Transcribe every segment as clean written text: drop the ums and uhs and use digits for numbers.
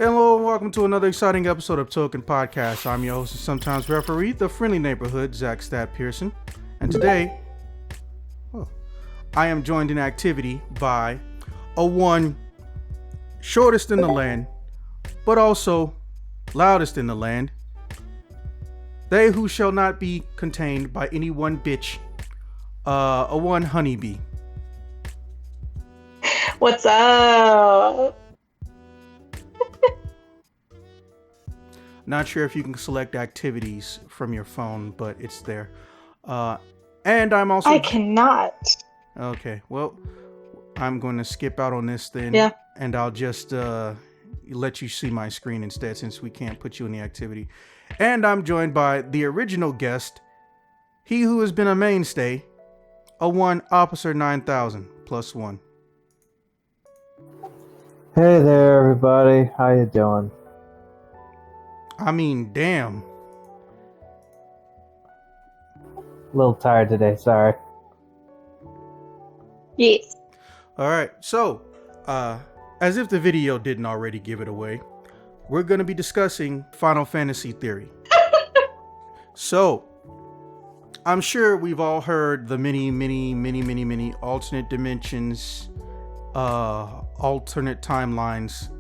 Hello and welcome to another exciting episode of Token Podcast. I'm your host and sometimes referee, the friendly neighborhood, Zach Stat Pearson. And today, I am joined in activity by a one shortest in the land, but also loudest in the land. They who shall not be contained by any one bitch, a one honeybee. What's up? Not sure if you can select activities from your phone, but it's there. And I'm also... I cannot. Okay, well, I'm going to skip out on this then. Yeah. And I'll just let you see my screen instead since we can't put you in the activity. And I'm joined by the original guest, he who has been a mainstay, a one Officer 9000 plus one. Hey there, everybody. How you doing? I mean, damn. A little tired today, sorry. Yes. All right, so as if the video didn't already give it away, we're going to be discussing Final Fantasy theory. So, I'm sure we've all heard the many alternate dimensions, alternate timelines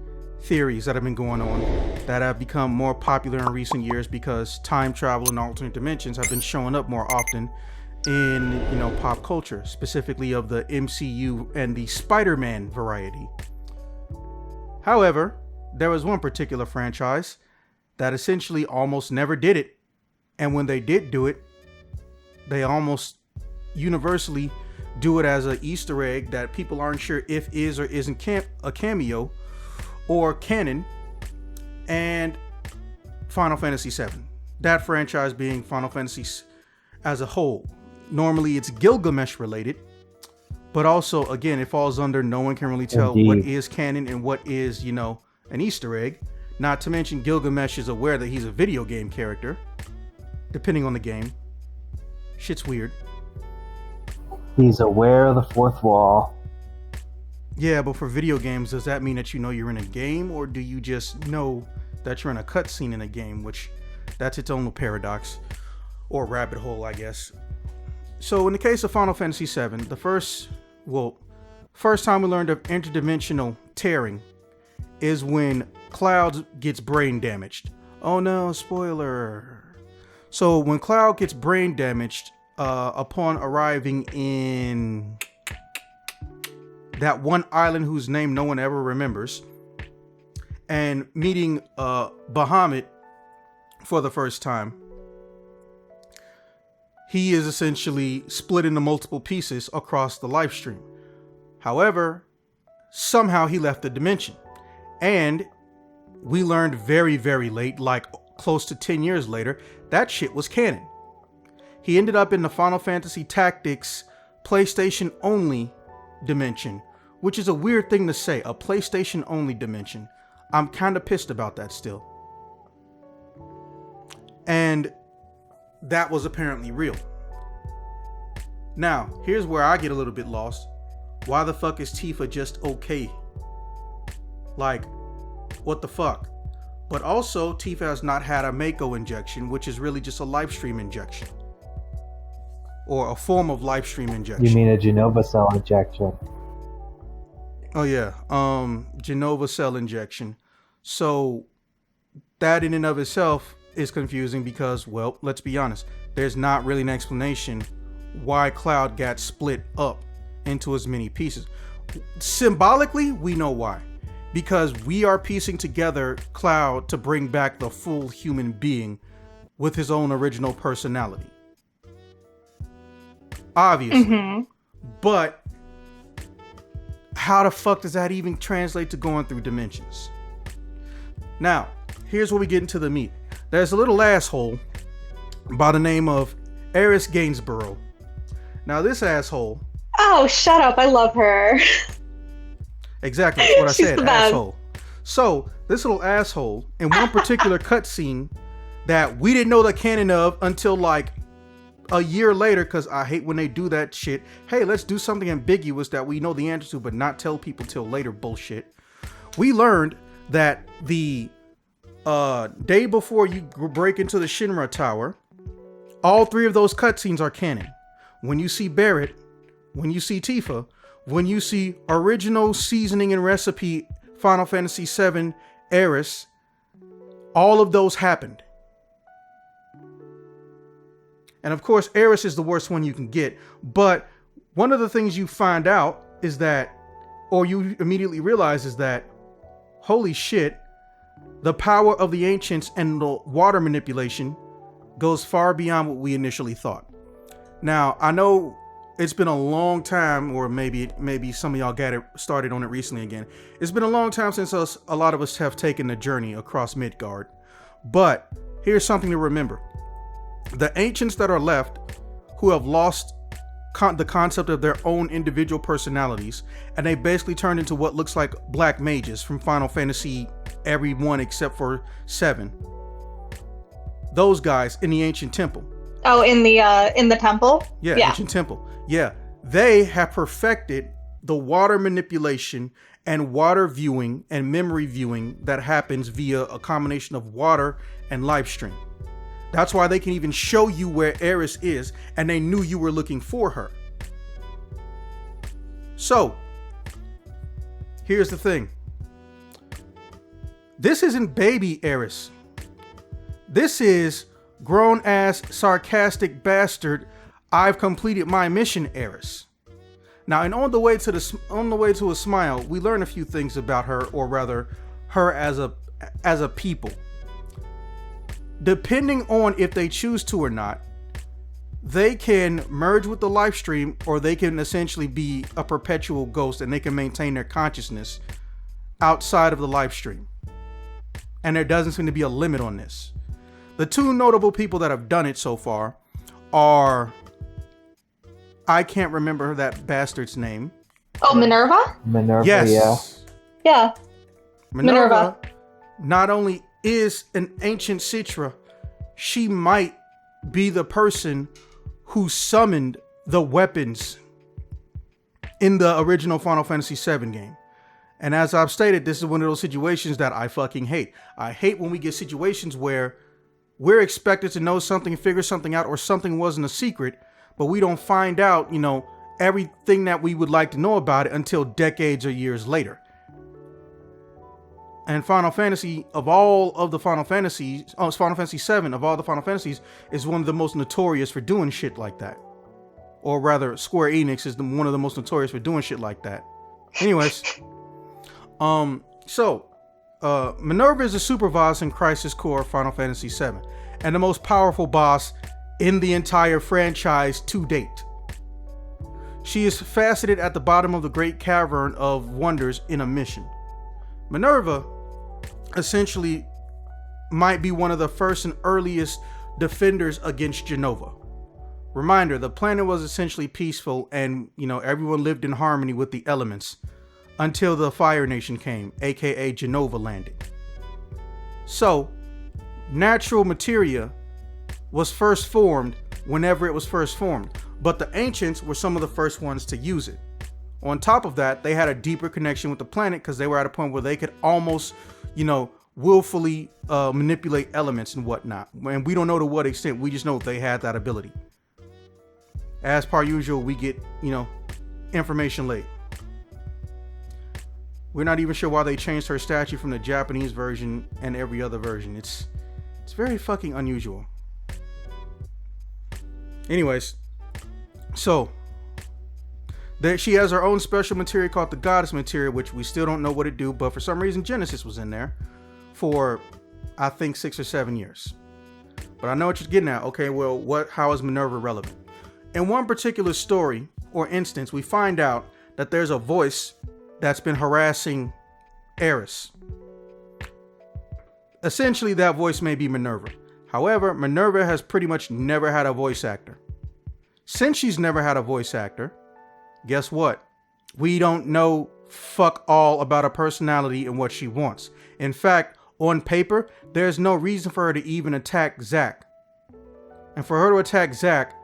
theories that have been going on that have become more popular in recent years because time travel and alternate dimensions have been showing up more often in, pop culture, specifically of the MCU and the Spider-Man variety. However, there was one particular franchise that essentially almost never did it, and when they did do it, they almost universally do it as an Easter egg that people aren't sure if is or isn't a cameo or canon, and Final Fantasy VII. That franchise being Final Fantasy as a whole. Normally it's Gilgamesh related, but also, again, it falls under no one can really tell what is canon and what is, an Easter egg. Not to mention Gilgamesh is aware that he's a video game character, depending on the game. Shit's weird. He's aware of the fourth wall. Yeah, but for video games, does that mean that you know you're in a game, or do you just know that you're in a cutscene in a game, which that's its own paradox, or rabbit hole, I guess. So in the case of Final Fantasy VII, the first time we learned of interdimensional tearing is when Cloud gets brain damaged. Oh no, spoiler. So when Cloud gets brain damaged, upon arriving in that one island whose name no one ever remembers, and meeting Bahamut for the first time, he is essentially split into multiple pieces across the life stream. However, somehow he left the dimension, and we learned very, very late, like close to 10 years later, that shit was canon. He ended up in the Final Fantasy Tactics PlayStation only dimension, which is a weird thing to say, a PlayStation only dimension. I'm kind of pissed about that still. And that was apparently real. Now, here's where I get a little bit lost. Why the fuck is Tifa just okay? Like, what the fuck? But also, Tifa has not had a Mako injection, which is really just a life stream injection. Or a form of life stream injection. You mean a Genova cell injection? Oh yeah, Genova cell injection. So that in and of itself is confusing because, well, let's be honest, there's not really an explanation why Cloud got split up into as many pieces. Symbolically, we know why. Because we are piecing together Cloud to bring back the full human being with his own original personality. Obviously. Mm-hmm. But how the fuck does that even translate to going through dimensions? Now, here's where we get into the meat. There's a little asshole by the name of Aerith Gainsborough. Now, this asshole... Oh, shut up. I love her. Exactly. That's what I said, asshole. So, this little asshole, in one particular cutscene that we didn't know the canon of until like a year later, because I hate when they do that shit. Hey, let's do something ambiguous that we know the answer to, but not tell people till later bullshit. We learned that the day before you break into the Shinra Tower, all three of those cutscenes are canon. When you see Barrett, when you see Tifa, when you see original seasoning and recipe Final Fantasy VII Aerith, all of those happened. And of course, Aerith is the worst one you can get. But one of the things you find out is that, or you immediately realize, is that, holy shit, the power of the ancients and the water manipulation goes far beyond what we initially thought. Now, I know it's been a long time, or maybe some of y'all got it started on it recently again. It's been a long time since a lot of us have taken the journey across Midgard. But here's something to remember. The ancients that are left, who have lost the concept of their own individual personalities, and they basically turned into what looks like black mages from Final Fantasy every one except for 7. Those guys in the ancient temple. Oh, in the temple? Yeah, ancient temple. Yeah, they have perfected the water manipulation and water viewing and memory viewing that happens via a combination of water and live stream. That's why they can even show you where Aerith is, and they knew you were looking for her. So, here's the thing. This isn't baby Aerith. This is grown-ass, sarcastic bastard, I've completed my mission Aerith. Now, and on the way to a smile, we learn a few things about her, or rather, her as a people. Depending on if they choose to or not, they can merge with the live stream, or they can essentially be a perpetual ghost and they can maintain their consciousness outside of the live stream. And there doesn't seem to be a limit on this. The two notable people that have done it so far are, I can't remember that bastard's name. Oh, Minerva? Minerva, Yes. Yeah. Minerva not only is an ancient Citra, she might be the person who summoned the weapons in the original Final Fantasy VII game. And as I've stated, this is one of those situations that I fucking hate. I hate when we get situations where we're expected to know something, figure something out, or something wasn't a secret, but we don't find out, everything that we would like to know about it until decades or years later. And Final Fantasy, of all of the Final Fantasies, Final Fantasy VII, of all the Final Fantasies, is one of the most notorious for doing shit like that. Or rather, Square Enix is one of the most notorious for doing shit like that. Anyways, Minerva is a super boss in Crisis Core Final Fantasy VII, and the most powerful boss in the entire franchise to date. She is faceted at the bottom of the Great Cavern of Wonders in a mission. Minerva essentially might be one of the first and earliest defenders against Genova. Reminder, the planet was essentially peaceful and, everyone lived in harmony with the elements until the Fire Nation came, aka Genova landed. So, natural materia was first formed whenever it was first formed, but the ancients were some of the first ones to use it. On top of that, they had a deeper connection with the planet because they were at a point where they could almost, willfully manipulate elements and whatnot. And we don't know to what extent, we just know they had that ability. As per usual, we get, information late. We're not even sure why they changed her statue from the Japanese version and every other version. It's very fucking unusual. Anyways, so she has her own special materia called the Goddess Materia, which we still don't know what it do, but for some reason Genesis was in there for, I think, 6 or 7 years. But I know what you're getting at. Okay, well, how is Minerva relevant? In one particular story or instance, we find out that there's a voice that's been harassing Aerith. Essentially, that voice may be Minerva. However, Minerva has pretty much never had a voice actor. Since she's never had a voice actor, guess what? We don't know fuck all about her personality and what she wants. In fact, on paper, there's no reason for her to even attack Zack. And for her to attack Zack,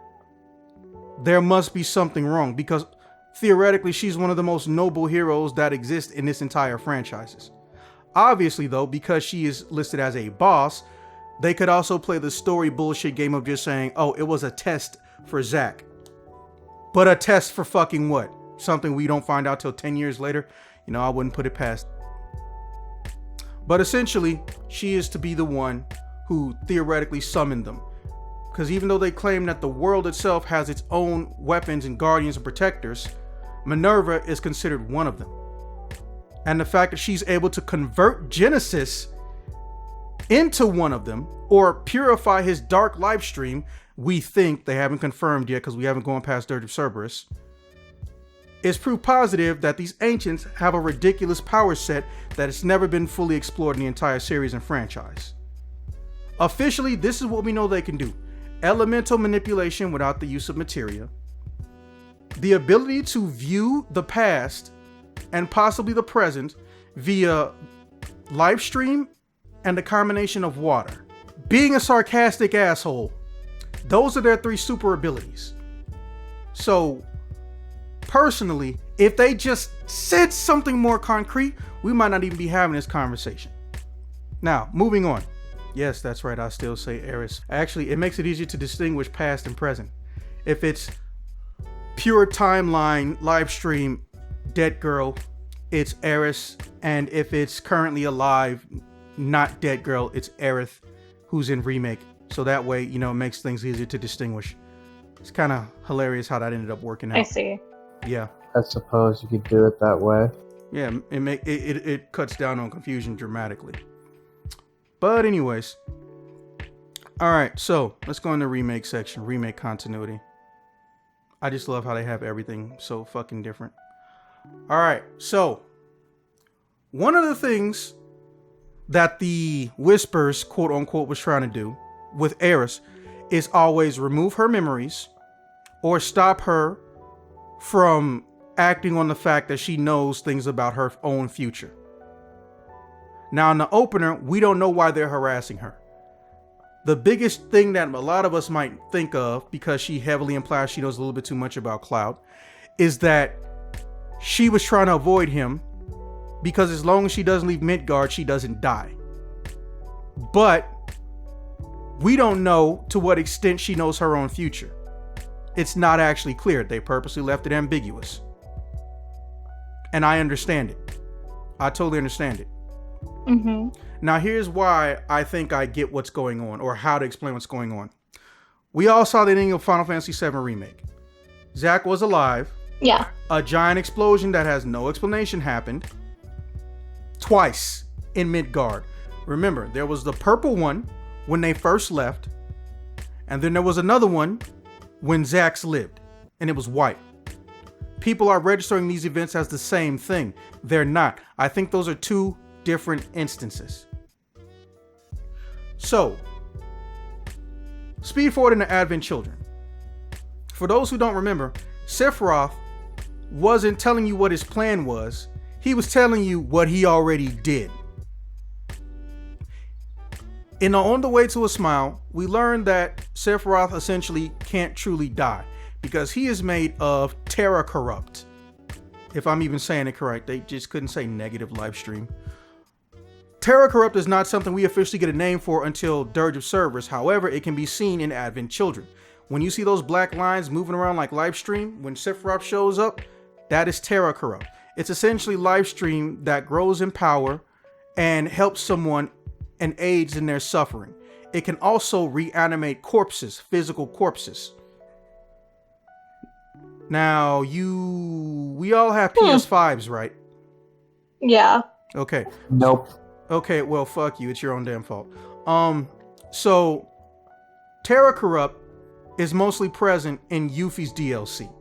there must be something wrong, because theoretically she's one of the most noble heroes that exist in this entire franchise. Obviously, though, because she is listed as a boss, they could also play the story bullshit game of just saying, oh, it was a test for Zack. But a test for fucking what? Something we don't find out till 10 years later? You know, I wouldn't put it past. But essentially, she is to be the one who theoretically summoned them. Because even though they claim that the world itself has its own weapons and guardians and protectors, Minerva is considered one of them. And the fact that she's able to convert Genesis into one of them, or purify his dark life stream, we think, they haven't confirmed yet because we haven't gone past Dirge of Cerberus, is proof positive that these ancients have a ridiculous power set that has never been fully explored in the entire series and franchise. Officially, this is what we know they can do. Elemental manipulation without the use of materia. The ability to view the past and possibly the present via live stream and a combination of water. Being a sarcastic asshole. Those are their 3 super abilities. So, personally, if they just said something more concrete, we might not even be having this conversation. Now, moving on. Yes, that's right, I still say Aerith. Actually, it makes it easier to distinguish past and present. If it's pure timeline, live stream, dead girl, it's Aerith. And if it's currently alive, not dead girl, it's Aerith, who's in remake. So that way, you know, it makes things easier to distinguish. It's kind of hilarious how that ended up working out. I see. Yeah. I suppose you could do it that way. Yeah, it cuts down on confusion dramatically. But anyways. Alright, so let's go into remake section. Remake continuity. I just love how they have everything so fucking different. Alright, so one of the things that the Whispers, quote unquote, was trying to do with Aerith is always remove her memories or stop her from acting on the fact that she knows things about her own future. Now, in the opener, we don't know why they're harassing her. The biggest thing that a lot of us might think of, because she heavily implies she knows a little bit too much about Cloud, is that she was trying to avoid him because as long as she doesn't leave Midgard, she doesn't die. But we don't know to what extent she knows her own future. It's not actually clear. They purposely left it ambiguous. And I understand it. I totally understand it. Mm-hmm. Now, here's why I think I get what's going on, or how to explain what's going on. We all saw the ending of Final Fantasy VII Remake. Zack was alive. Yeah. A giant explosion that has no explanation happened twice in Midgard. Remember, there was the purple one when they first left, and then there was another one when Zax lived, and it was white. People are registering these events as the same thing. They're not. I think those are 2 different instances. So, speed forward into Advent Children. For those who don't remember, Sephiroth wasn't telling you what his plan was. He was telling you what he already did. In On the Way to a Smile, we learned that Sephiroth essentially can't truly die because he is made of Terra Corrupt. If I'm even saying it correct, they just couldn't say negative live stream. Terra Corrupt is not something we officially get a name for until Dirge of Cerberus. However, it can be seen in Advent Children. When you see those black lines moving around like live stream, when Sephiroth shows up, that is Terra Corrupt. It's essentially live stream that grows in power and helps someone and aids in their suffering. It can also reanimate corpses, physical corpses. Now, we all have PS5s, right? Yeah. Okay. Nope. Okay, well, fuck you. It's your own damn fault. So Terra Corrupt is mostly present in Yuffie's DLC.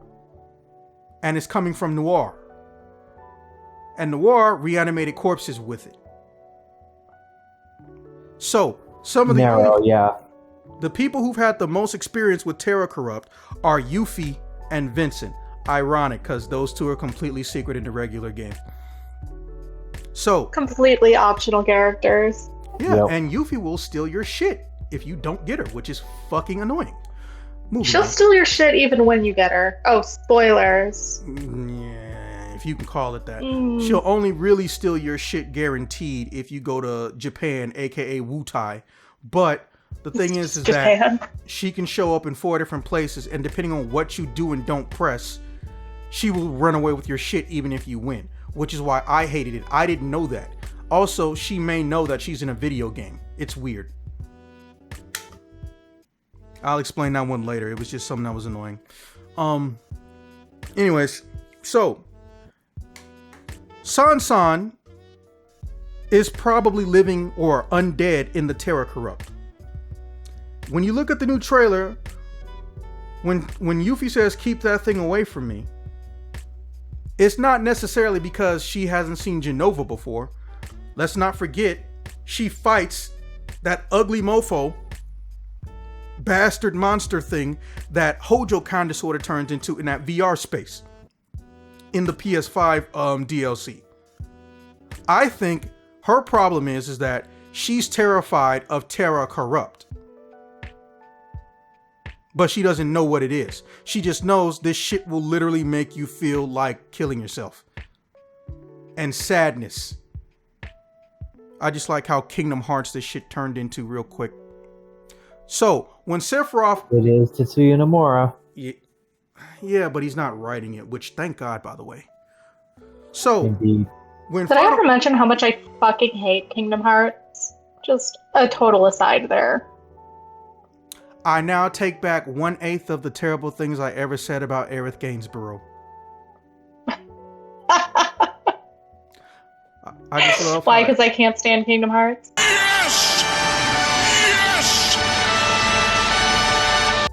And it's coming from Noir. And Noir reanimated corpses with it. So, some of the people who've had the most experience with Terra Corrupt are Yuffie and Vincent. Ironic, because those 2 are completely secret in the regular game. So, Completely optional characters. yeah, Yep. and Yuffie will steal your shit if you don't get her, which is fucking annoying. Moving She'll on. steal your shit even when you get her. Oh, spoilers. Yeah, if if you can call it that. She'll only really steal your shit guaranteed if you go to Japan, aka Wutai. But the thing is Japan. that she can show up in 4 different places, and depending on what you do and don't press, she will run away with your shit even if you win, which is why I hated it. I didn't know that. Also, she may know that she's in a video game. It's weird. I'll explain that one later. It was just something that was annoying. Anyways, so San is probably living or undead in the Terra Corrupt. When you look at the new trailer, when Yuffie says keep that thing away from me, it's not necessarily because she hasn't seen Genova before. Let's not forget, she fights that ugly mofo, bastard monster thing that Hojo kinda sorta turns into in that VR space in the PS5 DLC. I think her problem is that she's terrified of Terra Corrupt. But she doesn't know what it is. She just knows this shit will literally make you feel like killing yourself. And sadness. I just like how Kingdom Hearts this shit turned into real quick. So, when Sephiroth... It is Tetsuya Nomura. Yeah, but he's not writing it, which thank God, by the way. So, Indeed. when Did I ever mention how much I fucking hate Kingdom Hearts? Just a total aside there. I now take back 1/8 of the terrible things I ever said about Aerith Gainsborough. I just love Why? Because I can't stand Kingdom Hearts?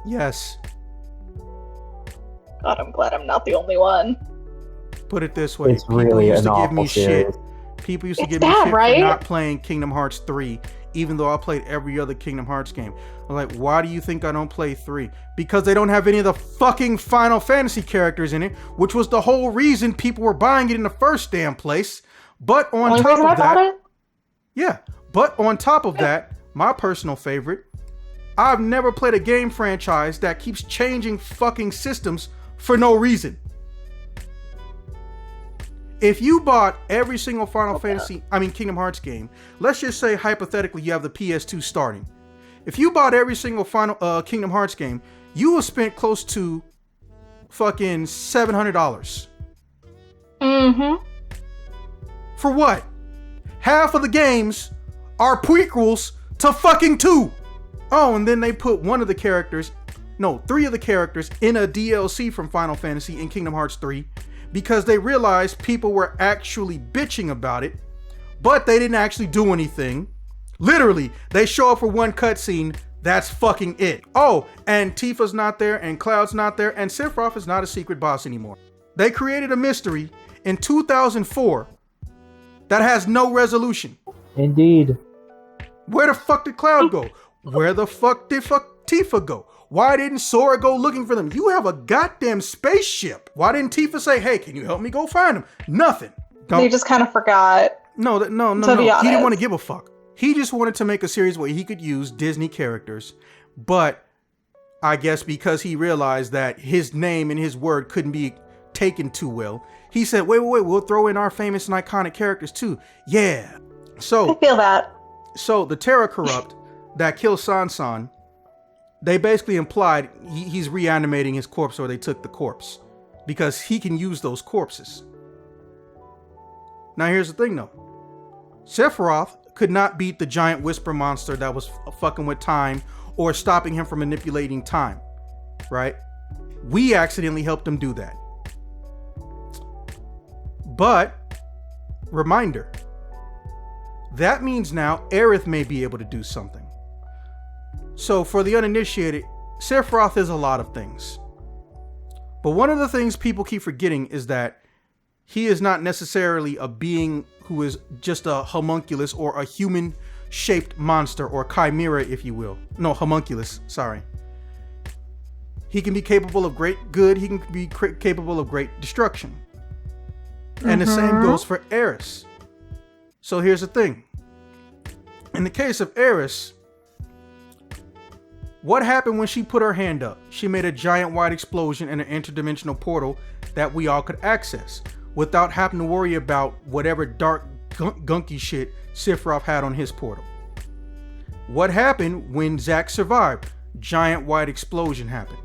Yes. God, I'm glad I'm not the only one. Put it this way. It's People really used an to give me awful series. shit. People used to It's give me bad, shit right? for not playing Kingdom Hearts 3, even though I played every other Kingdom Hearts game. I'm like, why do you think I don't play 3? Because they don't have any of the fucking Final Fantasy characters in it, which was the whole reason people were buying it in the first damn place. But on Only top reason I of bought that, it? yeah. But on top of that, my personal favorite, I've never played a game franchise that keeps changing fucking systems for no reason. If you bought every single Kingdom Hearts game, let's just say hypothetically you have the PS2 starting. If you bought every single Kingdom Hearts game, you have spent close to fucking $700. Mm-hmm. For what? Half of the games are prequels to fucking 2. Oh, and then they put 3 of the characters in a DLC from Final Fantasy in Kingdom Hearts 3 because they realized people were actually bitching about it, but they didn't actually do anything. Literally, they show up for one cutscene, that's fucking it. Oh, and Tifa's not there, and Cloud's not there, and Sephiroth is not a secret boss anymore. They created a mystery in 2004 that has no resolution. Indeed. Where the fuck did Cloud go? Where the fuck did Tifa go? Why didn't Sora go looking for them? You have a goddamn spaceship. Why didn't Tifa say, hey, can you help me go find them? Nothing. They just kind of forgot. No. He didn't want to give a fuck. He just wanted to make a series where he could use Disney characters, but I guess because he realized that his name and his word couldn't be taken too well, he said, wait, we'll throw in our famous and iconic characters too. Yeah. So I feel that. So the Terra Corrupt that kills San, they basically implied he's reanimating his corpse, or they took the corpse, because he can use those corpses. Now here's the thing though. Sephiroth could not beat the giant whisper monster that was fucking with time or stopping him from manipulating time, right? We accidentally helped him do that. But, reminder, that means now Aerith may be able to do something. So for the uninitiated, Sephiroth is a lot of things. But one of the things people keep forgetting is that he is not necessarily a being who is just a homunculus or a human-shaped monster, or chimera, if you will. No, homunculus, sorry. He can be capable of great good, he can be capable of great destruction. And the same goes for Aerith. So here's the thing. In the case of Aerith, what happened when she put her hand up? She made a giant white explosion in an interdimensional portal that we all could access. without having to worry about whatever dark gunky shit Sephiroth had on his portal. What happened when Zack survived? Giant white explosion happened.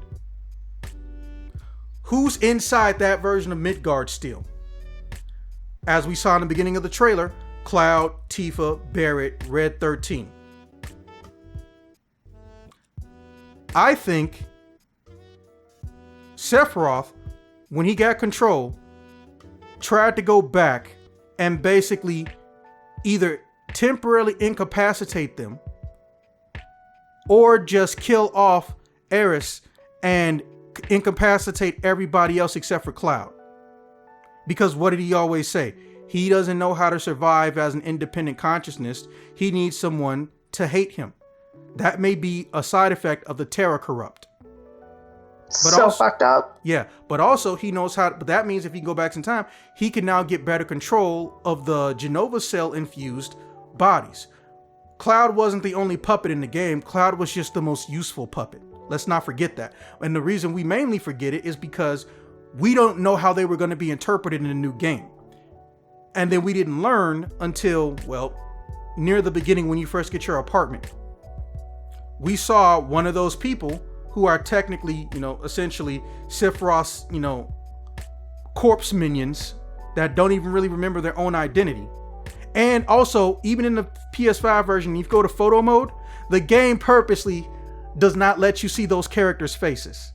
Who's inside that version of Midgard still? As we saw in the beginning of the trailer, Cloud, Tifa, Barret, Red 13. I think Sephiroth, when he got control, tried to go back and basically either temporarily incapacitate them or just kill off Aerith and incapacitate everybody else except for Cloud. Because what did he always say? He doesn't know how to survive as an independent consciousness. He needs someone to hate him. That may be a side effect of the Terra Corrupt. But so also, fucked up. yeah, but also he knows how, but that means if he can go back in time, he can now get better control of the Genova cell infused bodies. Cloud wasn't the only puppet in the game. Cloud was just the most useful puppet. Let's not forget that. And the reason we mainly forget it is because we don't know how they were going to be interpreted in the new game. And then we didn't learn until, well, near the beginning when you first get your apartment. We saw one of those people who are technically, essentially Sephiroth's, corpse minions that don't even really remember their own identity. And also, even in the PS5 version, if you go to photo mode, the game purposely does not let you see those characters' faces.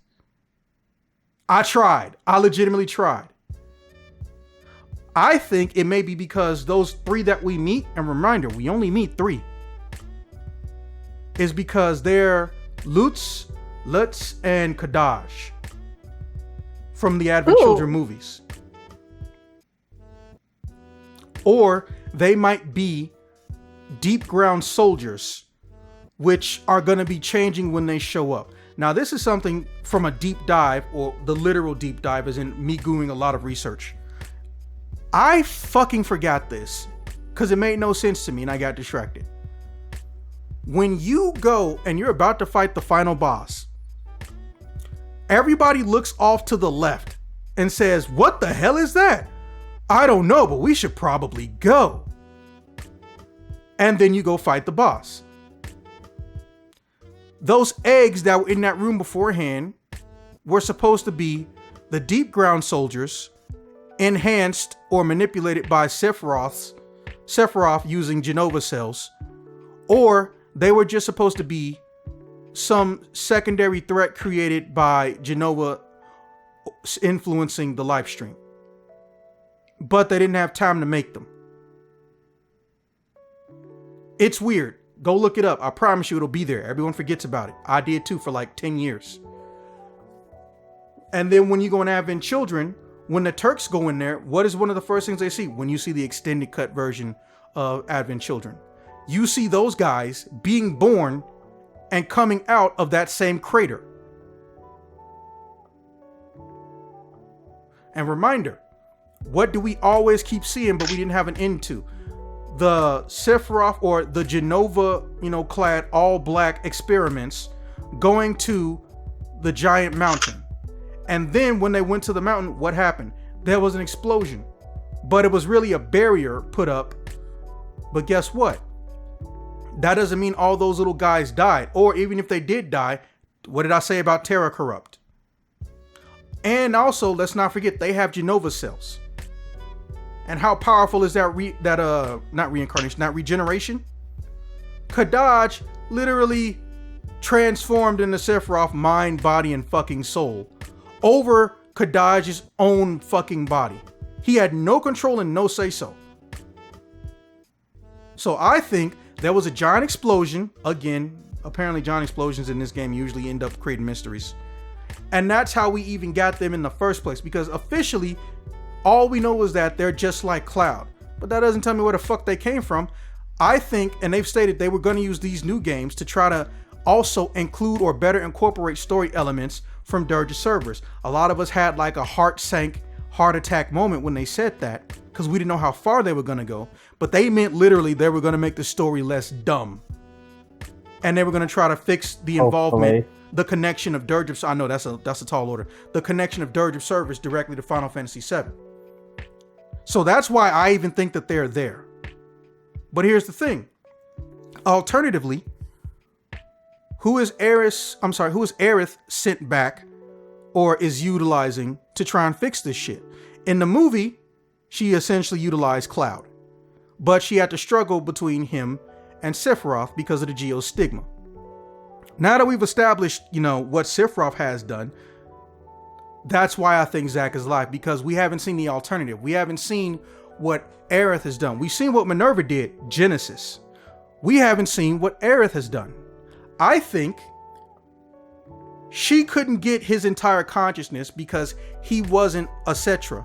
I tried. I legitimately tried. I think it may be because those 3 that we meet, and reminder, we only meet 3, is because they're Lutz, and Kadaj from the Advent Children movies. Or they might be deep ground soldiers, which are going to be changing when they show up. Now, this is something from a deep dive, or the literal deep dive, as in me doing a lot of research. I fucking forgot this because it made no sense to me and I got distracted. When you go and you're about to fight the final boss, everybody looks off to the left and says, "What the hell is that? I don't know, but we should probably go." And then you go fight the boss. Those eggs that were in that room beforehand were supposed to be the deep ground soldiers enhanced or manipulated by Sephiroth using Genova cells, or they were just supposed to be some secondary threat created by Genova influencing the live stream. But they didn't have time to make them. It's weird. Go look it up. I promise you it'll be there. Everyone forgets about it. I did too for like 10 years. And then when you go in Advent Children, when the Turks go in there, what is one of the first things they see when you see the extended cut version of Advent Children? You see those guys being born and coming out of that same crater. And reminder, what do we always keep seeing but we didn't have an end to? The Sephiroth or the Genova, clad all black experiments going to the giant mountain. And then when they went to the mountain, what happened? There was an explosion, but it was really a barrier put up. But guess what? That doesn't mean all those little guys died, or even if they did die, what did I say about Terra Corrupt? And also, let's not forget, they have Genova cells. And how powerful is that not regeneration? Kadaj literally transformed into Sephiroth mind, body, and fucking soul over Kadaj's own fucking body. He had no control and no say-so. So I think there was a giant explosion. Again, apparently giant explosions in this game usually end up creating mysteries. And that's how we even got them in the first place, because officially, all we know is that they're just like Cloud. But that doesn't tell me where the fuck they came from. I think, and they've stated they were going to use these new games to try to also include or better incorporate story elements from Dirge's servers. A lot of us had like a heart attack moment when they said that, because we didn't know how far they were going to go. But they meant literally they were going to make the story less dumb. And they were going to try to fix the involvement, the connection of Dirge of, I know that's a tall order, the connection of Dirge of servers directly to Final Fantasy VII. So that's why I even think that they're there. But here's the thing. Alternatively, who is Aerith sent back or is utilizing to try and fix this shit? In the movie, she essentially utilized Cloud, but she had to struggle between him and Sephiroth because of the geostigma. Now that we've established, what Sephiroth has done, that's why I think Zack is alive, because we haven't seen the alternative. We haven't seen what Aerith has done. We've seen what Minerva did, Genesis. We haven't seen what Aerith has done. I think she couldn't get his entire consciousness because he wasn't a Cetra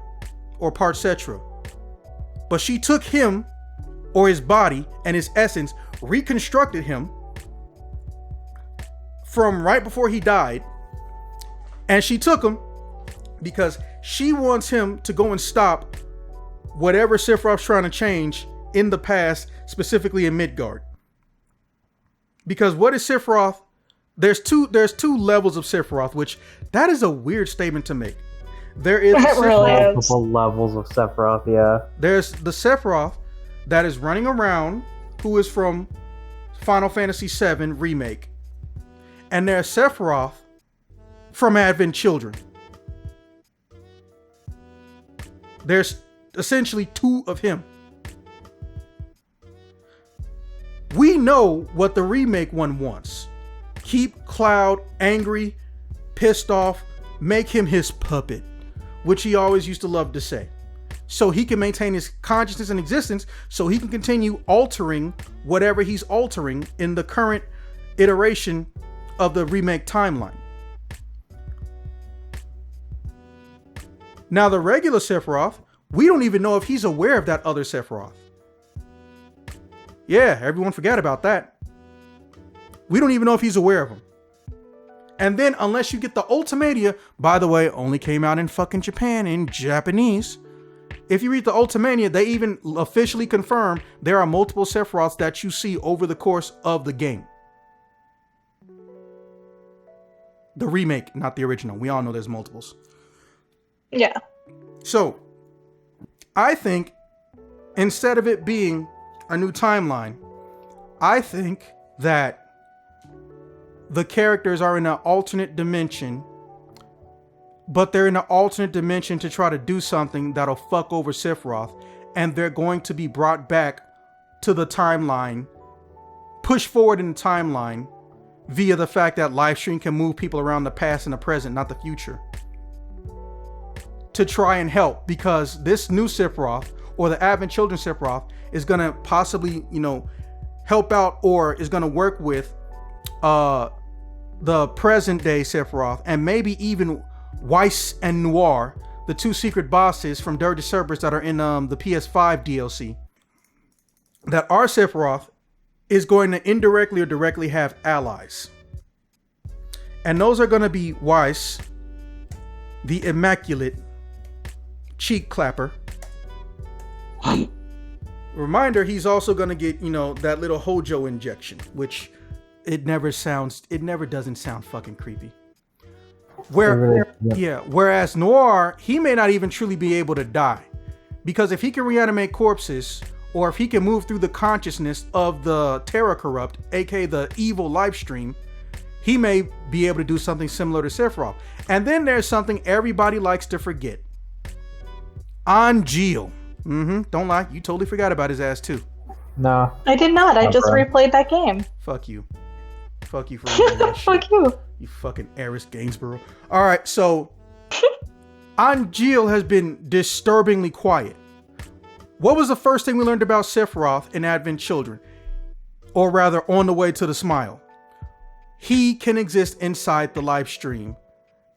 or part Cetra. But she took him, or his body and his essence, reconstructed him from right before he died. And she took him because she wants him to go and stop whatever Sephiroth's trying to change in the past, specifically in Midgard. Because what is Sephiroth? There's two levels of Sephiroth, which that is a weird statement to make. There is multiple levels of Sephiroth, yeah. There's the Sephiroth that is running around, who is from Final Fantasy VII Remake. And there's Sephiroth from Advent Children. There's essentially two of him. We know what the remake one wants. Keep Cloud angry, pissed off, make him his puppet, which he always used to love to say. So he can maintain his consciousness and existence, so he can continue altering whatever he's altering in the current iteration of the remake timeline. Now the regular Sephiroth, we don't even know if he's aware of that other Sephiroth. Yeah, everyone forgot about that. We don't even know if he's aware of him. And then, unless you get the Ultimadia, by the way, only came out in fucking Japan in Japanese. If you read the Ultimania, they even officially confirm there are multiple Sephiroths that you see over the course of the game. The remake, not the original. We all know there's multiples. Yeah. So, I think instead of it being a new timeline, I think that the characters are in an alternate dimension, but they're in an alternate dimension to try to do something that'll fuck over Sephiroth, and they're going to be brought back to the timeline, pushed forward in the timeline via the fact that Livestream can move people around the past and the present, not the future, to try and help, because this new Sephiroth, or the Advent Children Sephiroth, is going to possibly, help out, or is going to work with the present day Sephiroth, and maybe even Weiss and Noir, the two secret bosses from Dirge Cerberus that are in the PS5 DLC, that our Sephiroth is going to indirectly or directly have allies. And those are going to be Weiss, the immaculate cheek clapper. Reminder, he's also going to get, that little Hojo injection, which it never doesn't sound fucking creepy. Whereas Noir, he may not even truly be able to die, because if he can reanimate corpses, or if he can move through the consciousness of the Terra Corrupt, aka the evil live stream, he may be able to do something similar to Sephiroth. And then there's something everybody likes to forget. Angeal. Don't lie, you totally forgot about his ass too. No. I did not. I just replayed that game. Fuck you. Fuck you for reading that shit. Fuck you. You fucking Aerith Gainsborough. Alright, so Angeal has been disturbingly quiet. What was the first thing we learned about Sephiroth in Advent Children? Or rather, on the way to the smile. He can exist inside the live stream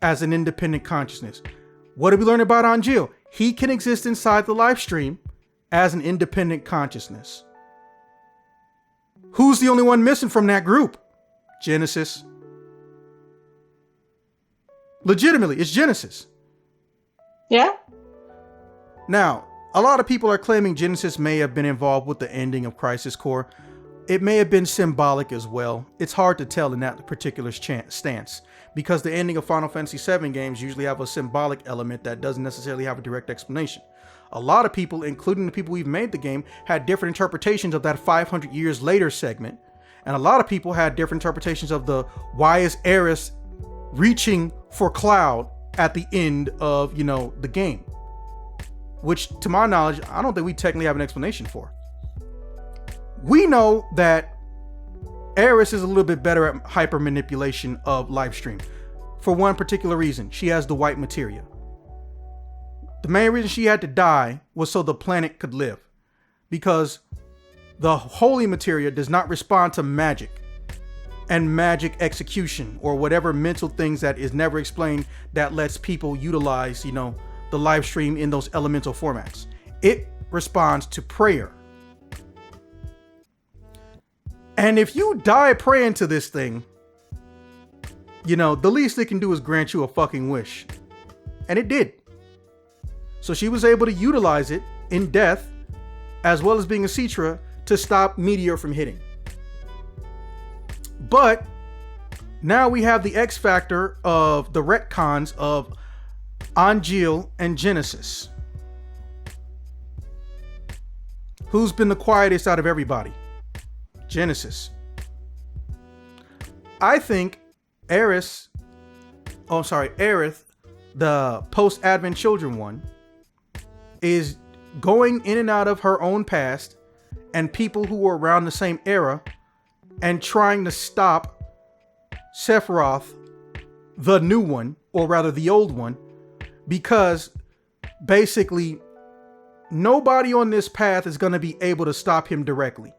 as an independent consciousness. What did we learn about Angeal? He can exist inside the live stream as an independent consciousness. Who's the only one missing from that group? Genesis. Legitimately, it's Genesis. Yeah? Now, a lot of people are claiming Genesis may have been involved with the ending of Crisis Core. It may have been symbolic as well. It's hard to tell in that particular stance, because the ending of Final Fantasy VII games usually have a symbolic element that doesn't necessarily have a direct explanation. a lot of people, including the people we've made the game, had different interpretations of that 500 years later segment. And a lot of people had different interpretations of the why is Aerith reaching for Cloud at the end of, the game. Which, to my knowledge, I don't think we technically have an explanation for. We know that Aerith is a little bit better at hyper manipulation of Livestream. For one particular reason, she has the white materia. The main reason she had to die was so the planet could live. Because the holy materia does not respond to magic and magic execution or whatever mental things that is never explained that lets people utilize, the live stream in those elemental formats. It responds to prayer. And if you die praying to this thing, the least it can do is grant you a fucking wish. And it did. So she was able to utilize it in death, as well as being a Citra, to stop Meteor from hitting. But now we have the X factor of the retcons of Angeal and Genesis. Who's been the quietest out of everybody? Genesis. I think Aerith, the post-Advent Children one, is going in and out of her own past and people who were around the same era and trying to stop Sephiroth, the new one, or rather the old one, because basically nobody on this path is going to be able to stop him directly.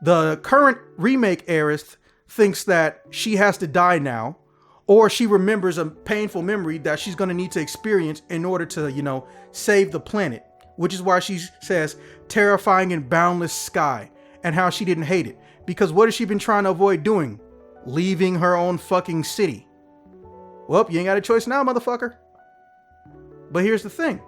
The current remake Aerith thinks that she has to die now, or she remembers a painful memory that she's going to need to experience in order to, save the planet, which is why she says terrifying and boundless sky, and how she didn't hate it. Because what has she been trying to avoid doing? Leaving her own fucking city. Well, you ain't got a choice now, motherfucker. But here's the thing.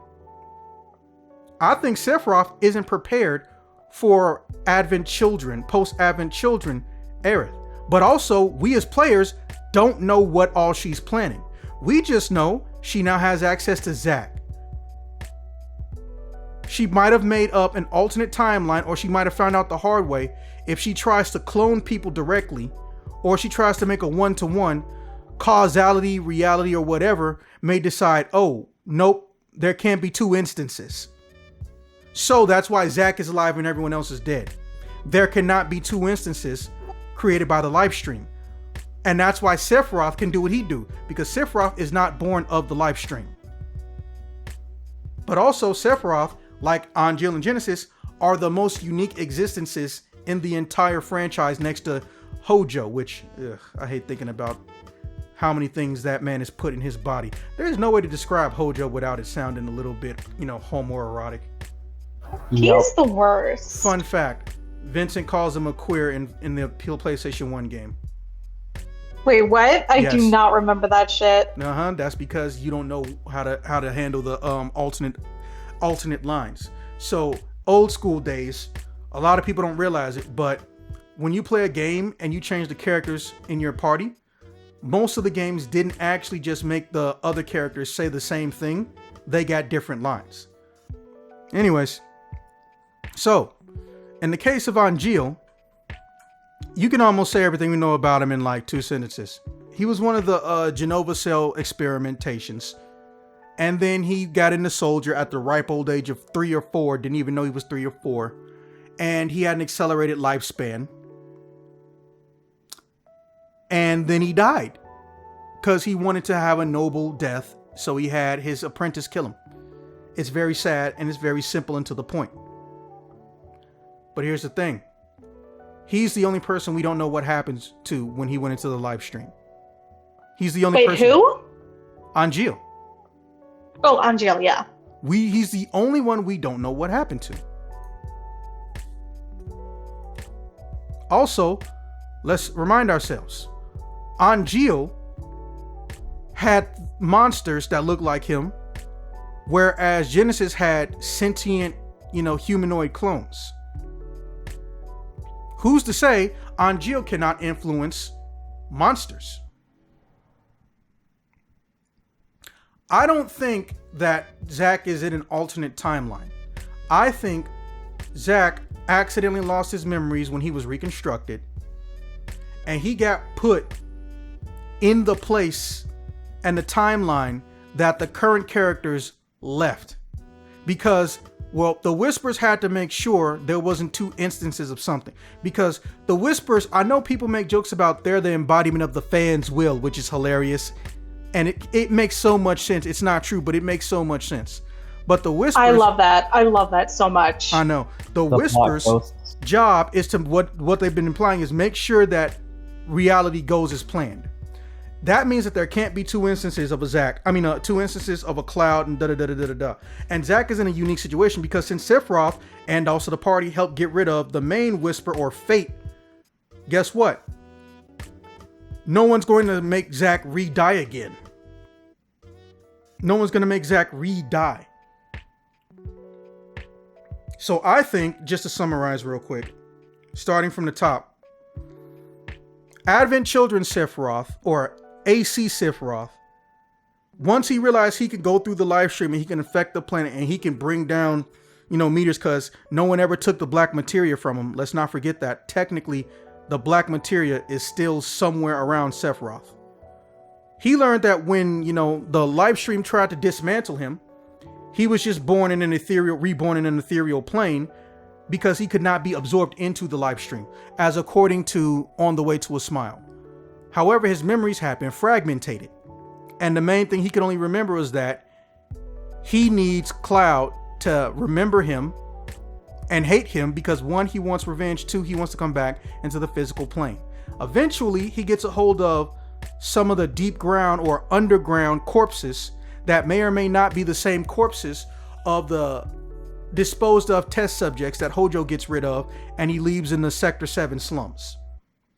I think Sephiroth isn't prepared for Advent Children, post-Advent Children, Aerith. But also, we as players don't know what all she's planning. We just know she now has access to Zack. She might have made up an alternate timeline, or she might have found out the hard way. If she tries to clone people directly, or she tries to make a one-to-one, causality, reality, or whatever may decide, oh, nope, there can't be two instances. So that's why Zack is alive and everyone else is dead. There cannot be two instances created by the live stream. And that's why Sephiroth can do what he do, because Sephiroth is not born of the live stream. But also Sephiroth, like Angeal and Genesis, are the most unique existences in the entire franchise next to Hojo, which I hate thinking about how many things that man has put in his body. There's no way to describe Hojo without it sounding a little bit, homoerotic. He's the worst. Fun fact, Vincent calls him a queer in the PlayStation 1 game. Wait, what? I Yes. do not remember that shit. That's because you don't know how to handle the alternate lines. So old school days, a lot of people don't realize it, but when you play a game and you change the characters in your party, most of the games didn't actually just make the other characters say the same thing. They got different lines. Anyways, so in the case of Angeal, you can almost say everything we know about him in like 2 sentences. He was one of the Genova cell experimentations. And then he got into soldier at the ripe old age of 3 or 4. Didn't even know he was 3 or 4. And he had an accelerated lifespan. And then he died. Because he wanted to have a noble death. So he had his apprentice kill him. It's very sad and it's very simple and to the point. But here's the thing. He's the only person we don't know what happens to when he went into the live stream. He's the only person. Wait, who? Angeal. Oh, Angeal, yeah. He's the only one we don't know what happened to. Also, let's remind ourselves. Angeal had monsters that looked like him, whereas Genesis had sentient, humanoid clones. Who's to say Angeal cannot influence monsters? I don't think that Zack is in an alternate timeline. I think Zack accidentally lost his memories when he was reconstructed, and he got put in the place and the timeline that the current characters left. Because, well, the Whispers had to make sure there wasn't two instances of something. Because the Whispers, I know people make jokes about they're the embodiment of the fans' will, which is hilarious. And it makes so much sense. It's not true, but it makes so much sense. But the Whispers... I love that. I love that so much. I know. The Whispers' job is to... What they've been implying is make sure that reality goes as planned. That means that there can't be two instances of a Zack. Two instances of a Cloud and da-da-da-da-da-da. And Zack is in a unique situation because since Sephiroth and also the party helped get rid of the main Whisper or Fate, guess what? No one's going to make Zack re-die again. No one's going to make Zack re-die. So I think, just to summarize real quick, starting from the top, Advent Children Sephiroth, or AC Sephiroth, once he realized he could go through the live stream and he can affect the planet and he can bring down, meters, because no one ever took the black materia from him. Let's not forget that. Technically, the black materia is still somewhere around Sephiroth. He learned that when, the live stream tried to dismantle him, he was just reborn in an ethereal plane because he could not be absorbed into the live stream, as according to On the Way to a Smile. However, his memories have been fragmented. And the main thing he can only remember is that he needs Cloud to remember him and hate him because 1, he wants revenge, 2, he wants to come back into the physical plane. Eventually, he gets a hold of some of the deep ground or underground corpses that may or may not be the same corpses of the disposed of test subjects that Hojo gets rid of and he leaves in the Sector 7 slums,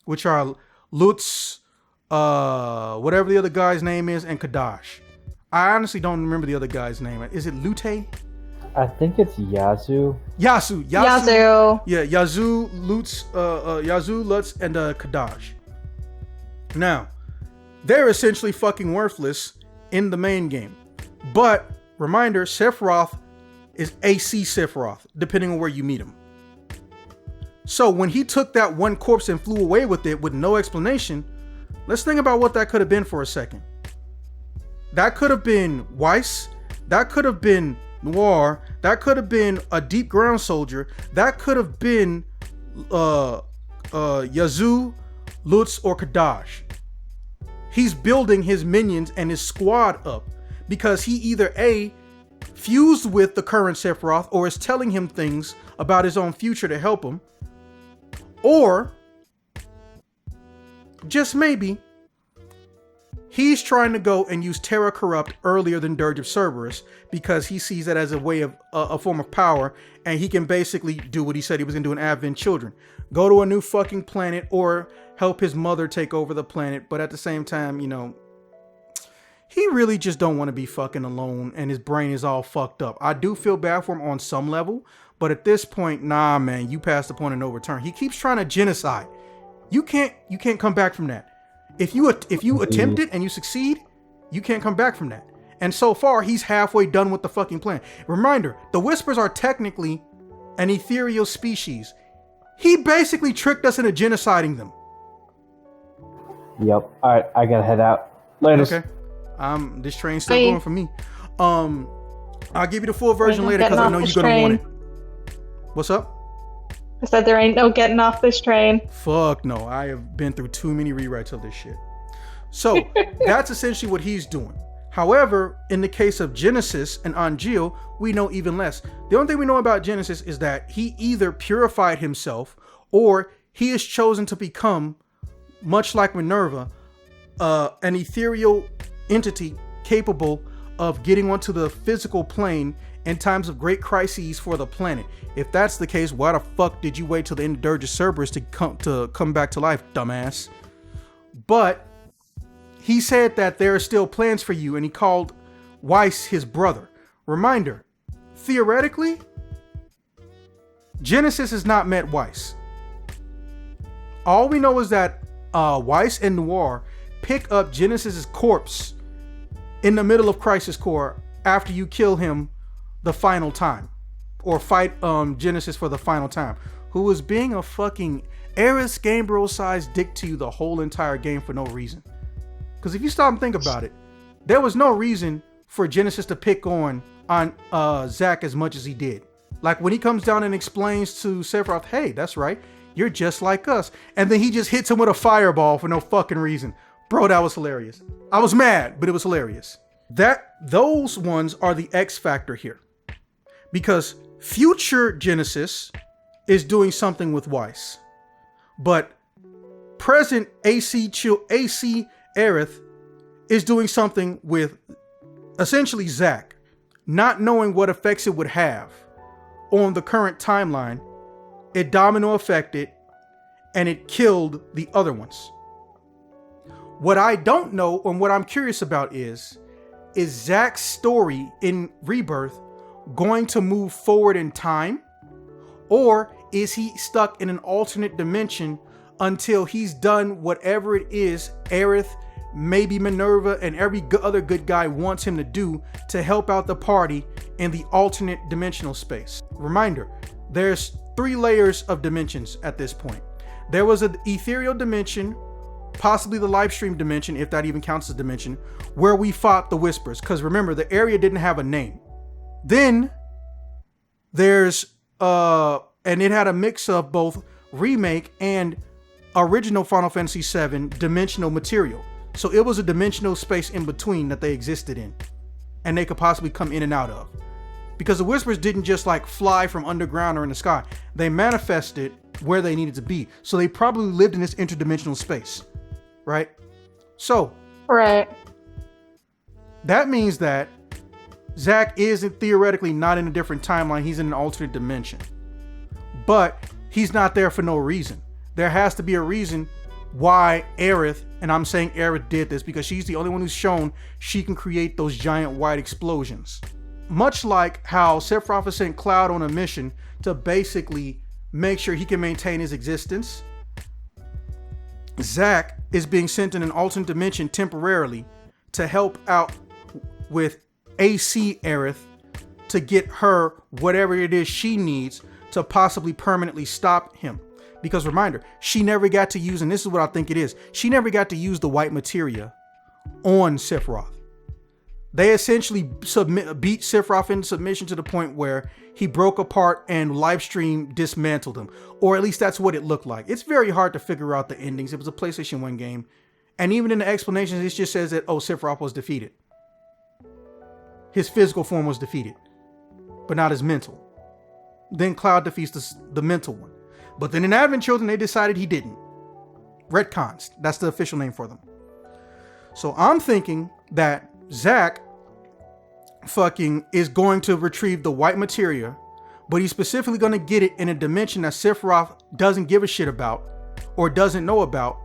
which are Lutz, whatever the other guy's name is, and Kadash. I honestly don't remember the other guy's name. Is it Lute? I think it's Yasu. Yasu. Yeah, Yazu, Lutz, and Kadash. Now, they're essentially fucking worthless in the main game. But, reminder, Sephiroth is AC Sephiroth, depending on where you meet him. So when he took that one corpse and flew away with it with no explanation, let's think about what that could have been for a second. That could have been Weiss. That could have been Noir. That could have been a deep ground soldier. That could have been Yazu, Lutz, or Kadash. He's building his minions and his squad up because he either A, fused with the current Sephiroth or is telling him things about his own future to help him, or just maybe he's trying to go and use Terra Corrupt earlier than Dirge of Cerberus because he sees that as a way of a form of power, and he can basically do what he said he was going to do in Advent Children. Go to a new fucking planet or help his mother take over the planet, but at the same time, he really just don't want to be fucking alone and his brain is all fucked up. I do feel bad for him on some level, but at this point, nah, man, you passed the point of no return. He keeps trying to genocide. You can't come back from that. If you attempt it and you succeed, you can't come back from that. And so far, he's halfway done with the fucking plan. Reminder, the Whispers are technically an ethereal species. He basically tricked us into genociding them. Yep. All right, I gotta head out. Later. Okay. This train's still going for me. I'll give you the full version later because I know you're gonna want it. What's up? I said there ain't no getting off this train. Fuck no. I have been through too many rewrites of this shit. So that's essentially what he's doing. However, in the case of Genesis and Angeal, we know even less. The only thing we know about Genesis is that he either purified himself or he has chosen to become, much like Minerva, an ethereal entity capable of getting onto the physical plane in times of great crises for the planet. If that's the case, why the fuck did you wait till the end of Dirge of Cerberus to come back to life, dumbass? But he said that there are still plans for you, and he called Weiss his brother. Reminder, theoretically, Genesis has not met Weiss. All we know is that Weiss and Noir pick up Genesis's corpse in the middle of Crisis Core after you kill him the final time, or fight Genesis for the final time, who was being a fucking Aerith's Game Bro sized dick to you the whole entire game for no reason. Because if you stop and think about it, there was no reason for Genesis to pick on Zack as much as he did. Like when he comes down and explains to Sephiroth, hey, that's right, you're just like us. And then he just hits him with a fireball for no fucking reason. Bro, that was hilarious. I was mad, but it was hilarious. Those ones are the X factor here. Because future Genesis is doing something with Weiss. But present AC Aerith is doing something with essentially Zack, not knowing what effects it would have on the current timeline. It domino affected and it killed the other ones. What I don't know and what I'm curious about is Zack's story in Rebirth going to move forward in time? Or is he stuck in an alternate dimension until he's done whatever it is Aerith, maybe Minerva, and every other good guy wants him to do to help out the party in the alternate dimensional space? Reminder, there's 3 layers of dimensions at this point. There was an ethereal dimension, possibly the live stream dimension, if that even counts as a dimension, where we fought the Whispers. Because remember, the area didn't have a name. Then there's and it had a mix of both remake and original Final Fantasy VII dimensional material. So it was a dimensional space in between that they existed in, and they could possibly come in and out of. Because the Whispers didn't just like fly from underground or in the sky. They manifested where they needed to be. So they probably lived in this interdimensional space, right? So right. That means that Zack is theoretically not in a different timeline. He's in an alternate dimension. But he's not there for no reason. There has to be a reason why Aerith, and I'm saying Aerith did this because she's the only one who's shown she can create those giant white explosions. Much like how Sephiroth has sent Cloud on a mission to basically make sure he can maintain his existence, Zack is being sent in an alternate dimension temporarily to help out with AC Aerith to get her whatever it is she needs to possibly permanently stop him. Because reminder, she never got to use, and this is what I think it is, she never got to use the white materia on Sephiroth. They essentially beat Sephiroth into submission to the point where he broke apart and livestream dismantled him. Or at least that's what it looked like. It's very hard to figure out the endings. It was a PlayStation 1 game. And even in the explanations, it just says that, oh, Sephiroth was defeated. His physical form was defeated, but not his mental. Then Cloud defeats the mental one. But then in Advent Children, they decided he didn't. Retcons. That's the official name for them. So I'm thinking that Zack fucking is going to retrieve the white materia, but he's specifically going to get it in a dimension that Sephiroth doesn't give a shit about or doesn't know about,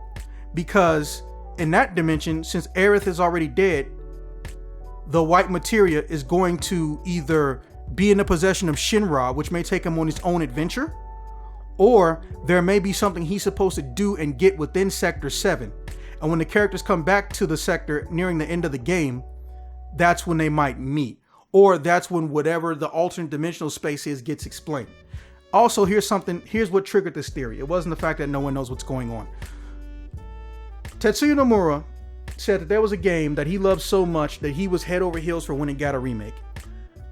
because in that dimension, since Aerith is already dead, the white materia is going to either be in the possession of Shinra, which may take him on his own adventure, or there may be something he's supposed to do and get within Sector 7. And when the characters come back to the sector nearing the end of the game, that's when they might meet. Or that's when whatever the alternate dimensional space is gets explained. Also, here's what triggered this theory. It wasn't the fact that no one knows what's going on. Tetsuya Nomura said that there was a game that he loved so much that he was head over heels for when it got a remake.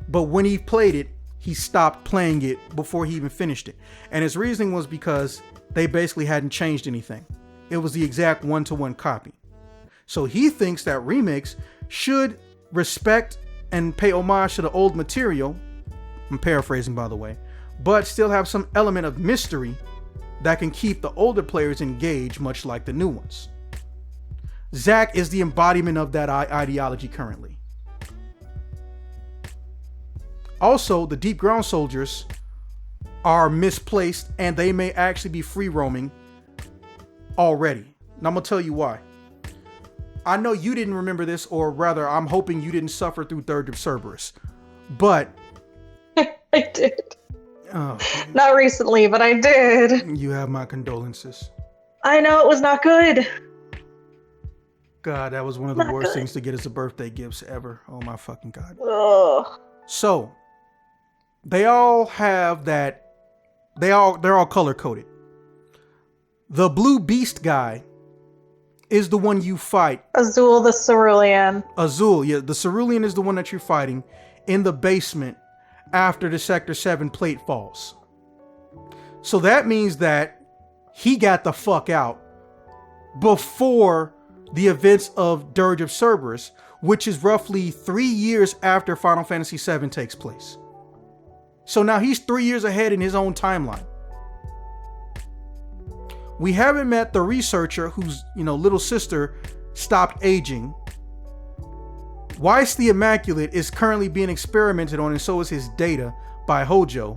But when he played it, he stopped playing it before he even finished it. And his reasoning was because they basically hadn't changed anything. It was the exact one-to-one copy. So he thinks that remakes should respect and pay homage to the old material, I'm paraphrasing by the way, but still have some element of mystery that can keep the older players engaged, much like the new ones. Zack is the embodiment of that ideology currently. Also, the Deep Ground Soldiers are misplaced and they may actually be free roaming already. And I'm gonna tell you why. I know you didn't remember this, or rather, I'm hoping you didn't suffer through Third of Cerberus, but I did. Not recently, but I did. You have my condolences. I know it was not good. God, that was one of the Not worst good. things to get as a birthday gifts ever. Oh my fucking God. Ugh. So, they all have that. They're all color coded. The blue beast guy is the one you fight. Azul the Cerulean. Azul, yeah, the Cerulean is the one that you're fighting in the basement after the Sector 7 plate falls. So that means that he got the fuck out before the events of Dirge of Cerberus, which is roughly 3 years after Final Fantasy VII takes place. So now he's 3 years ahead in his own timeline. We haven't met the researcher whose, little sister stopped aging. Weiss the Immaculate is currently being experimented on, and so is his data by Hojo.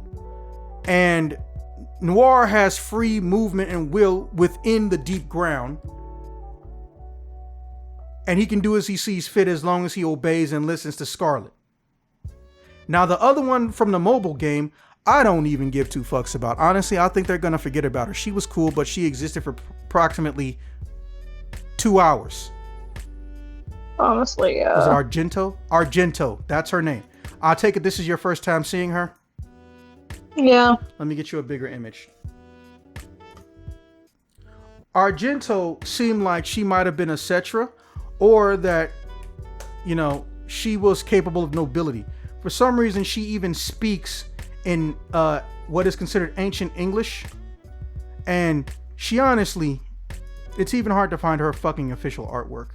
And Noir has free movement and will within the deep ground. And he can do as he sees fit as long as he obeys and listens to Scarlet. Now, the other one from the mobile game, I don't even give two fucks about. Honestly, I think they're going to forget about her. She was cool, but she existed for approximately 2 hours. Honestly, yeah. Was it Argento? Argento, that's her name. I take it this is your first time seeing her? Yeah. Let me get you a bigger image. Argento seemed like she might have been a Cetra, or that, she was capable of nobility. For some reason, she even speaks in what is considered ancient English. And she honestly, it's even hard to find her fucking official artwork.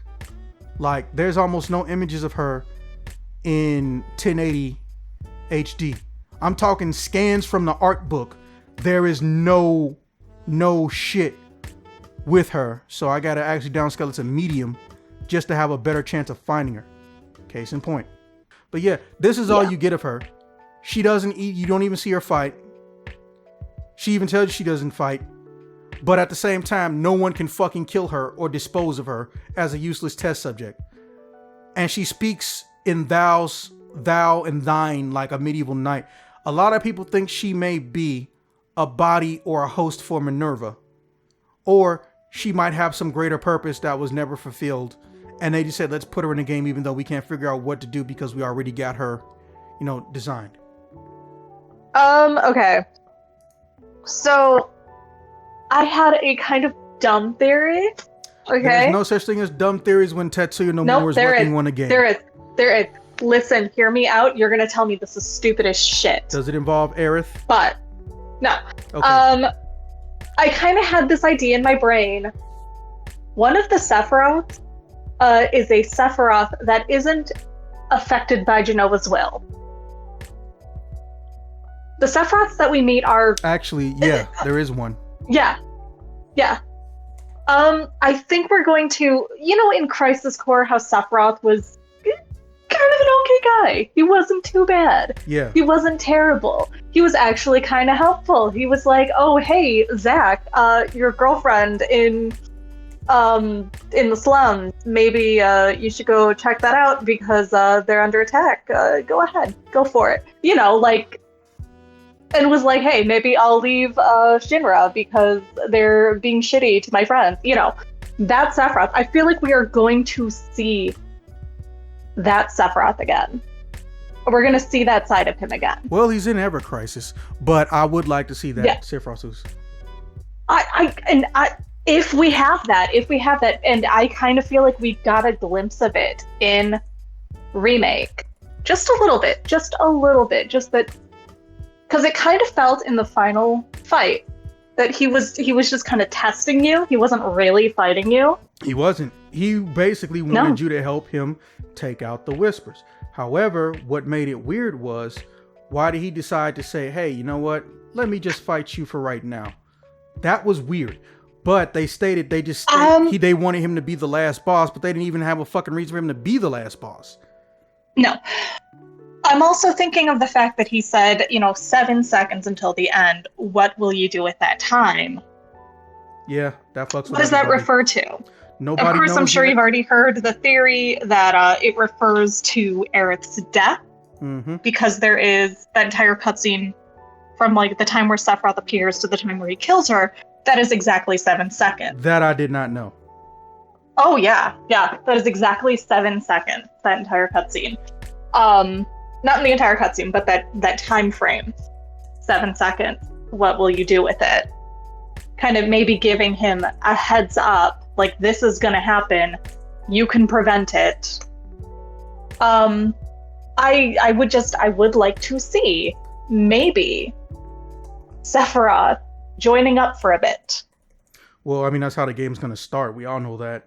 Like, there's almost no images of her in 1080 HD. I'm talking scans from the art book. There is no shit with her. So I gotta actually downscale it to medium just to have a better chance of finding her. Case in point. But yeah, this is all you get of her. She doesn't eat, you don't even see her fight. She even tells you she doesn't fight. But at the same time, no one can fucking kill her or dispose of her as a useless test subject. And she speaks in thou and thine like a medieval knight. A lot of people think she may be a body or a host for Minerva. Or she might have some greater purpose that was never fulfilled. And they just said, let's put her in the game even though we can't figure out what to do because we already got her, designed. Okay. So, I had a kind of dumb theory. Okay. There's no such thing as dumb theories when Tetsuya Nomura is working on a game. There is. Listen, hear me out. You're gonna tell me this is stupid as shit. Does it involve Aerith? But, no. Okay. I kind of had this idea in my brain. One of the Sephiroth is a Sephiroth that isn't affected by Genova's will. The Sephiroths that we meet are... Actually, yeah, there is one. Yeah. I think we're going to... in Crisis Core, how Sephiroth was kind of an okay guy. He wasn't too bad. Yeah. He wasn't terrible. He was actually kind of helpful. He was like, oh, hey, Zach, your girlfriend in the slums. Maybe you should go check that out because they're under attack. Go ahead. Go for it. And was like, hey, maybe I'll leave Shinra because they're being shitty to my friends. That Sephiroth. I feel like we are going to see that Sephiroth again. We're going to see that side of him again. Well, he's in Ever Crisis, but I would like to see that Sephiroth. If we have that, and I kind of feel like we got a glimpse of it in Remake. Just a little bit, just that, because it kind of felt in the final fight that he was just kind of testing you. He wasn't really fighting you. He wasn't. He basically wanted you to help him take out the Whispers. However, what made it weird was, why did he decide to say, hey, you know what? Let me just fight you for right now. That was weird. But they they wanted him to be the last boss, but they didn't even have a fucking reason for him to be the last boss. No. I'm also thinking of the fact that he said, 7 seconds until the end. What will you do at that time? Yeah, that fucks with What does that refer to? Nobody Of course, knows I'm sure yet. you've already heard the theory that it refers to Aerith's death, because there is that entire cutscene from the time where Sephiroth appears to the time where he kills her. That is exactly 7 seconds. That I did not know. Oh yeah, yeah. That is exactly 7 seconds. That entire cutscene. Not in the entire cutscene, but that time frame. 7 seconds. What will you do with it? Kind of maybe giving him a heads up, like this is gonna happen. You can prevent it. I would like to see maybe Sephiroth joining up for a bit. Well, I mean, that's how the game's going to start. We all know that.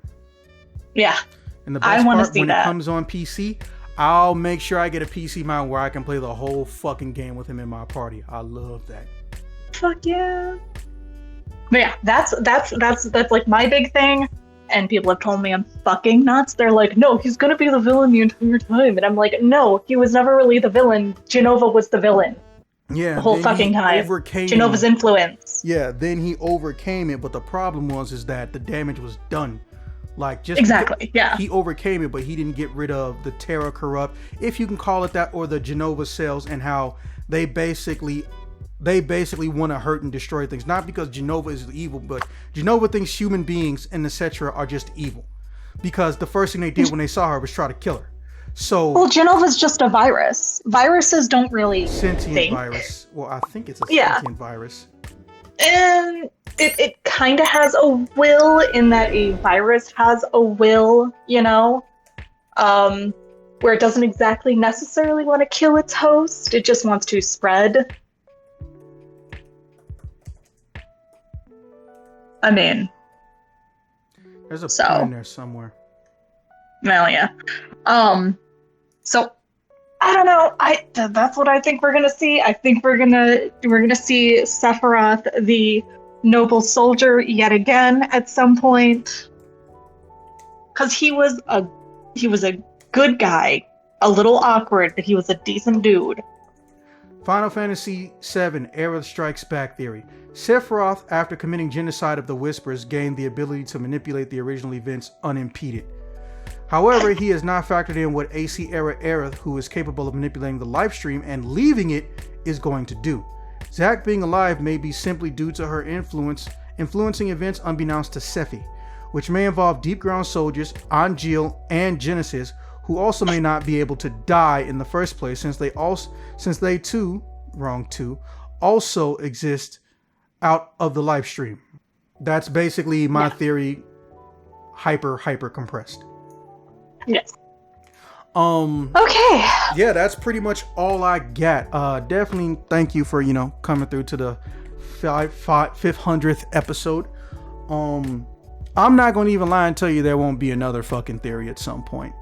Yeah. And the best part, when it comes on PC, I'll make sure I get a PC mount where I can play the whole fucking game with him in my party. I love that. Fuck yeah. But yeah, that's like my big thing. And people have told me I'm fucking nuts. They're like, no, he's gonna be the villain the entire time. And I'm like, no, he was never really the villain. Jenova was the villain. Yeah, the whole fucking time. Genova's influence. Yeah, then he overcame it, but the problem is that the damage was done. Like, just exactly, yeah. He overcame it, but he didn't get rid of the Terra Corrupt, if you can call it that, or the Jenova cells, and how they basically want to hurt and destroy things. Not because Jenova is evil, but Jenova thinks human beings and etc. are just evil. Because the first thing they did when they saw her was try to kill her. So, well, Jenova's just a virus. Viruses don't really sentient think. Virus. Well, I think it's a sentient virus. And it kind of has a will, in that a virus has a will, you know? Where it doesn't exactly necessarily want to kill its host. It just wants to spread. I mean, there's a point in there somewhere. Well, yeah. So I don't know. That's what I think we're gonna see. I think we're gonna see Sephiroth, the noble soldier, yet again at some point. Because he was a good guy, a little awkward, but he was a decent dude. Final Fantasy VII Aerith Strikes Back theory. Sephiroth, after committing genocide of the Whispers, gained the ability to manipulate the original events unimpeded. However, he has not factored in what AC era Aerith, who is capable of manipulating the live stream and leaving it, is going to do. Zack being alive may be simply due to her influencing events unbeknownst to Sephi, which may involve deep ground soldiers, Angeal, and Genesis, who also may not be able to die in the first place, since they too also exist out of the live stream. That's basically my theory, hyper compressed. Yes. Okay. Yeah, that's pretty much all I got. Definitely thank you for, coming through to the 500th episode. I'm not going to even lie and tell you there won't be another fucking theory at some point.